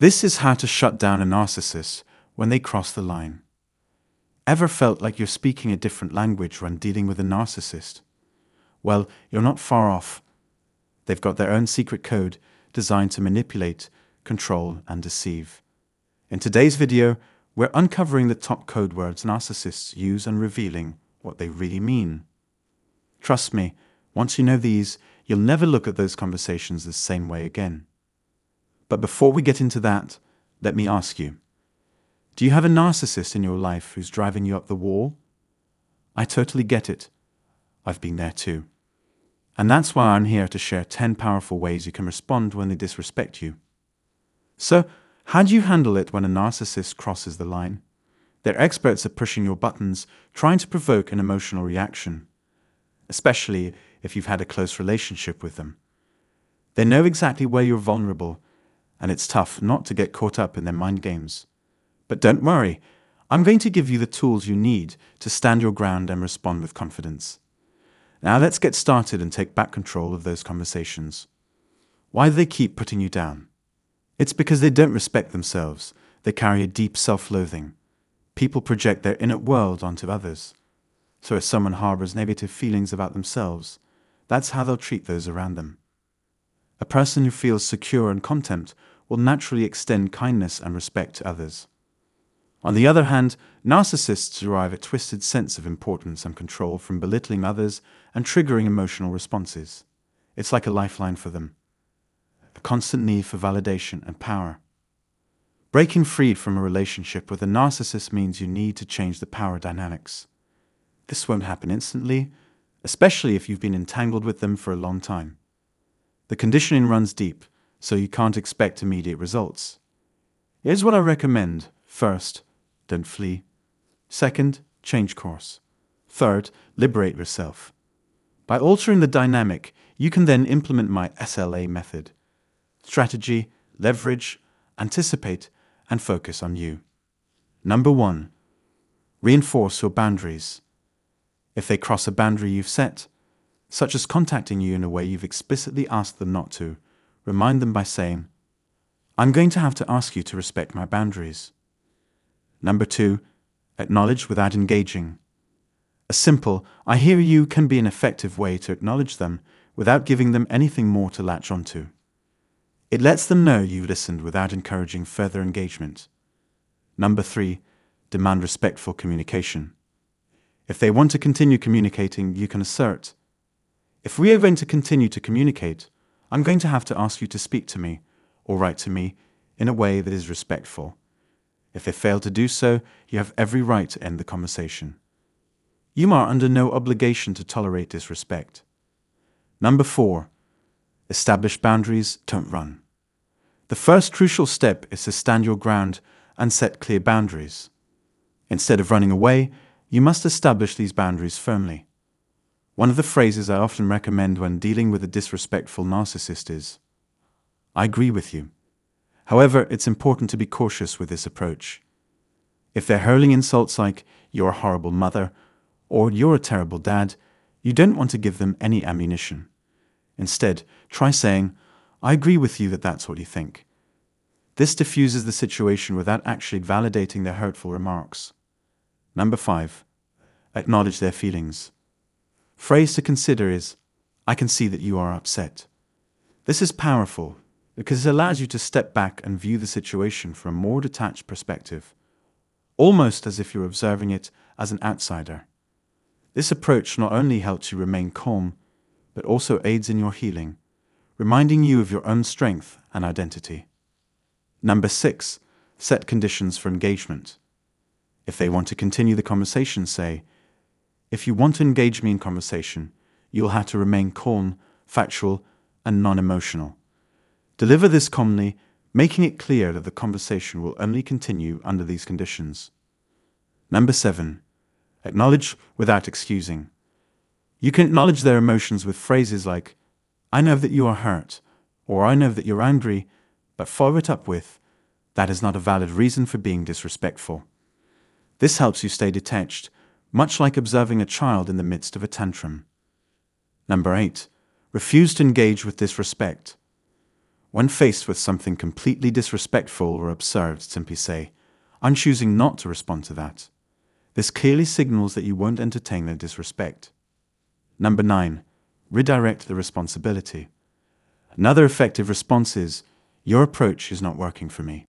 This is how to shut down a narcissist when they cross the line. Ever felt like you're speaking a different language when dealing with a narcissist? Well, you're not far off. They've got their own secret code designed to manipulate, control, and deceive. In today's video, we're uncovering the top code words narcissists use and revealing what they really mean. Trust me, once you know these, you'll never look at those conversations the same way again. But before we get into that, let me ask you, do you have a narcissist in your life who's driving you up the wall? I totally get it. I've been there too. And that's why I'm here to share 10 powerful ways you can respond when they disrespect you. So, how do you handle it when a narcissist crosses the line? They're experts at pushing your buttons, trying to provoke an emotional reaction, especially if you've had a close relationship with them. They know exactly where you're vulnerable, and it's tough not to get caught up in their mind games. But don't worry, I'm going to give you the tools you need to stand your ground and respond with confidence. Now let's get started and take back control of those conversations. Why do they keep putting you down? It's because they don't respect themselves. They carry a deep self-loathing. People project their inner world onto others. So if someone harbors negative feelings about themselves, that's how they'll treat those around them. A person who feels secure and content will naturally extend kindness and respect to others. On the other hand, narcissists derive a twisted sense of importance and control from belittling others and triggering emotional responses. It's like a lifeline for them. A constant need for validation and power. Breaking free from a relationship with a narcissist means you need to change the power dynamics. This won't happen instantly, especially if you've been entangled with them for a long time. The conditioning runs deep, so you can't expect immediate results. Here's what I recommend. First, don't flee. Second, change course. Third, liberate yourself. By altering the dynamic, you can then implement my SLA method. Strategy, leverage, anticipate, and focus on you. Number 1. Reinforce your boundaries. If they cross a boundary you've set, such as contacting you in a way you've explicitly asked them not to, remind them by saying, "I'm going to have to ask you to respect my boundaries." Number 2. Acknowledge without engaging. A simple, "I hear you" can be an effective way to acknowledge them without giving them anything more to latch onto. It lets them know you've listened without encouraging further engagement. Number 3. Demand respectful communication. If they want to continue communicating, you can assert, "If we are going to continue to communicate, I'm going to have to ask you to speak to me or write to me in a way that is respectful." If they fail to do so, you have every right to end the conversation. You are under no obligation to tolerate disrespect. Number 4. Establish boundaries, don't run. The first crucial step is to stand your ground and set clear boundaries. Instead of running away, you must establish these boundaries firmly. One of the phrases I often recommend when dealing with a disrespectful narcissist is, "I agree with you." However, it's important to be cautious with this approach. If they're hurling insults like, "You're a horrible mother," or "You're a terrible dad," you don't want to give them any ammunition. Instead, try saying, "I agree with you that that's what you think." This diffuses the situation without actually validating their hurtful remarks. Number 5. Acknowledge their feelings. Phrase to consider is, "I can see that you are upset." This is powerful because it allows you to step back and view the situation from a more detached perspective, almost as if you're observing it as an outsider. This approach not only helps you remain calm, but also aids in your healing, reminding you of your own strength and identity. Number 6. Set conditions for engagement. If they want to continue the conversation, say, "If you want to engage me in conversation, you'll have to remain calm, factual, and non-emotional." Deliver this calmly, making it clear that the conversation will only continue under these conditions. Number 7. Acknowledge without excusing. You can acknowledge their emotions with phrases like, "I know that you are hurt," or "I know that you're angry," but follow it up with, "That is not a valid reason for being disrespectful." This helps you stay detached, much like observing a child in the midst of a tantrum. Number 8. Refuse to engage with disrespect. When faced with something completely disrespectful or absurd, simply say, "I'm choosing not to respond to that." This clearly signals that you won't entertain their disrespect. Number 9. Redirect the responsibility. Another effective response is, "Your approach is not working for me."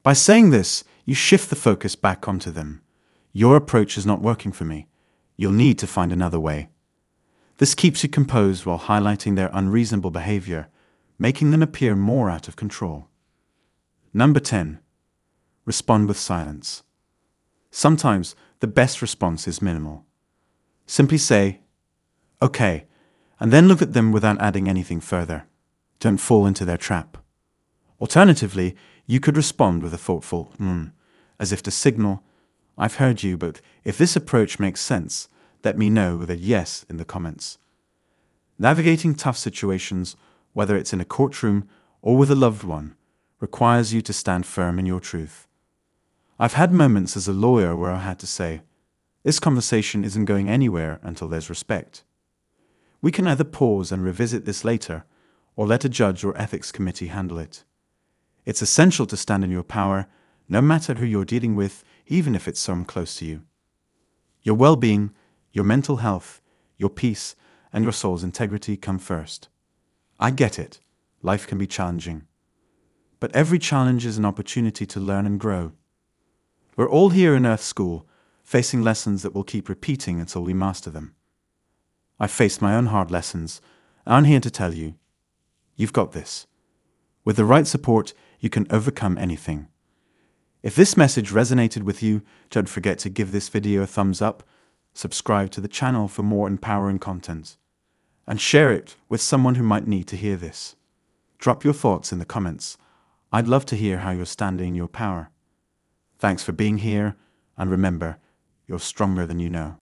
By saying this, you shift the focus back onto them. Your approach is not working for me. You'll need to find another way. This keeps you composed while highlighting their unreasonable behavior, making them appear more out of control. Number 10. Respond with silence. Sometimes the best response is minimal. Simply say, "Okay," and then look at them without adding anything further. Don't fall into their trap. Alternatively, you could respond with a thoughtful as if to signal, "I've heard you, but if this approach makes sense, let me know with a yes in the comments." Navigating tough situations, whether it's in a courtroom or with a loved one, requires you to stand firm in your truth. I've had moments as a lawyer where I had to say, "This conversation isn't going anywhere until there's respect. We can either pause and revisit this later, or let a judge or ethics committee handle it." It's essential to stand in your power, no matter who you're dealing with, even if it's someone close to you. Your well-being, your mental health, your peace, and your soul's integrity come first. I get it. Life can be challenging. But every challenge is an opportunity to learn and grow. We're all here in Earth School, facing lessons that will keep repeating until we master them. I've faced my own hard lessons, and I'm here to tell you, you've got this. With the right support, you can overcome anything. If this message resonated with you, don't forget to give this video a thumbs up, subscribe to the channel for more empowering content, and share it with someone who might need to hear this. Drop your thoughts in the comments. I'd love to hear how you're standing in your power. Thanks for being here, and remember, you're stronger than you know.